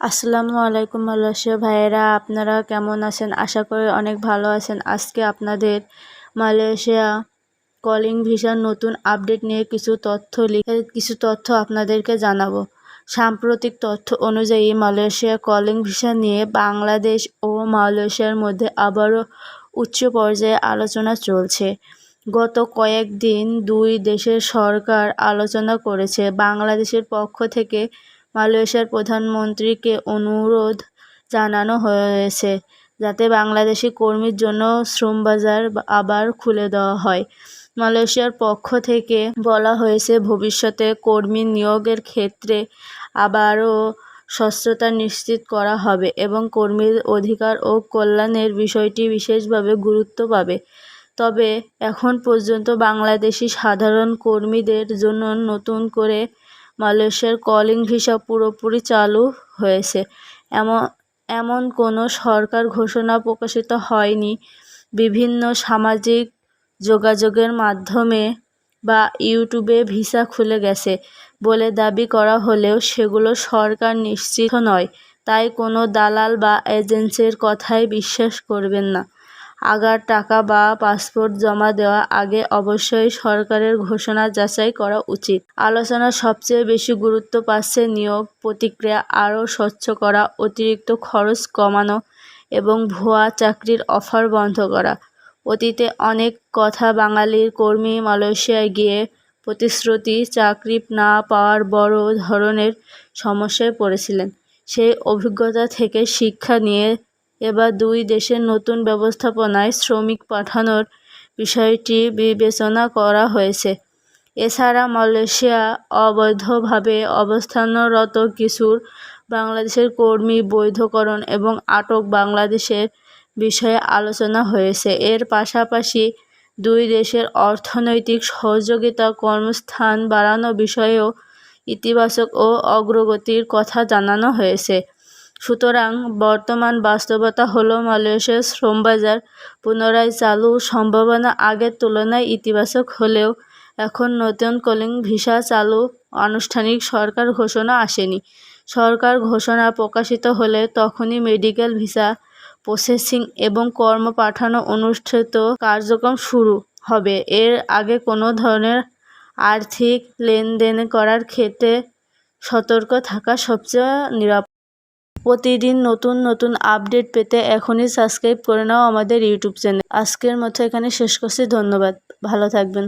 আসসালামু আলাইকুম মালয়েশিয়া ভাইয়েরা, আপনারা কেমন আছেন? আশা করি অনেক ভালো আছেন। আজকে আপনাদের মালয়েশিয়া কলিং ভিসার নতুন আপডেট নিয়ে কিছু তথ্য আপনাদেরকে জানাবো। সাম্প্রতিক তথ্য অনুযায়ী মালয়েশিয়া কলিং ভিসা নিয়ে বাংলাদেশ ও মালয়েশিয়ার মধ্যে আবারও উচ্চ পর্যায়ে আলোচনা চলছে। গত কয়েকদিন দুই দেশের সরকার আলোচনা করেছে। বাংলাদেশের পক্ষ থেকে মালয়েশিয়ার প্রধানমন্ত্রীকে অনুরোধ জানানো হয়েছে যাতে বাংলাদেশি কর্মীর জন্য শ্রমবাজার আবার খুলে দেওয়া হয়। মালয়েশিয়ার পক্ষ থেকে বলা হয়েছে, ভবিষ্যতে কর্মী নিয়োগের ক্ষেত্রে আবারও স্বচ্ছতা নিশ্চিত করা হবে এবং কর্মীর অধিকার ও কল্যাণের বিষয়টি বিশেষভাবে গুরুত্ব পাবে। তবে এখন পর্যন্ত বাংলাদেশি সাধারণ কর্মীদের জন্য নতুন করে মালয়েশিয়ার কলিং ভিসা পুরোপুরি চালু হয়েছে এমন কোনো সরকার ঘোষণা প্রকাশিত হয়নি। বিভিন্ন সামাজিক যোগাযোগের মাধ্যমে বা ইউটিউবে ভিসা খুলে গেছে বলে দাবি করা হলেও সেগুলো সরকার নিশ্চিত নয়, তাই কোনো দালাল বা এজেন্সির কথায় বিশ্বাস করবেন না। আগার টাকা বা পাসপোর্ট জমা দেওয়ার আগে অবশ্যই সরকারের ঘোষণা যাচাই করা উচিত। আলোচনার সবচেয়ে বেশি গুরুত্ব পাচ্ছে নিয়োগ প্রক্রিয়া আরও স্বচ্ছ করা, অতিরিক্ত খরচ কমানো এবং ভুয়া চাকরির অফার বন্ধ করা। অতীতে অনেক কথা বাঙালির কর্মী মালয়েশিয়ায় গিয়ে প্রতিশ্রুতি চাকরি না পাওয়ার বড় ধরনের সমস্যায় পড়েছিলেন। সেই অভিজ্ঞতা থেকে শিক্ষা নিয়ে এবার দুই দেশের নতুন ব্যবস্থাপনায় শ্রমিক পাঠানোর বিষয়টি বিবেচনা করা হয়েছে। এছাড়া মালয়েশিয়া অবৈধভাবে অবস্থানরত কিছু বাংলাদেশের কর্মী বৈধকরণ এবং আটক বাংলাদেশের বিষয়ে আলোচনা হয়েছে। এর পাশাপাশি দুই দেশের অর্থনৈতিক সহযোগিতা, কর্মস্থান বাড়ানো বিষয়েও ইতিবাচক ও অগ্রগতির কথা জানানো হয়েছে। সুতরাং বর্তমান বাস্তবতা হলো মালয়েশিয়ার শ্রমবাজার পুনরায় চালুর সম্ভাবনা আগের তুলনায় ইতিবাচক হলেও এখন নতুন কলিং ভিসা চালু আনুষ্ঠানিক সরকার ঘোষণা আসেনি। সরকার ঘোষণা প্রকাশিত হলে তখনই মেডিকেল ভিসা প্রসেসিং এবং কর্ম পাঠানো অনুষ্ঠিত কার্যক্রম শুরু হবে। এর আগে কোনো ধরনের আর্থিক লেনদেন করার ক্ষেত্রে সতর্ক থাকা সবচেয়ে নিরাপদ। প্রতিদিন নতুন আপডেট পেতে এখনই সাবস্ক্রাইব করে নাও আমাদের ইউটিউব চ্যানেল। আজকের মতো এখানে শেষ করছি। ধন্যবাদ, ভালো থাকবেন।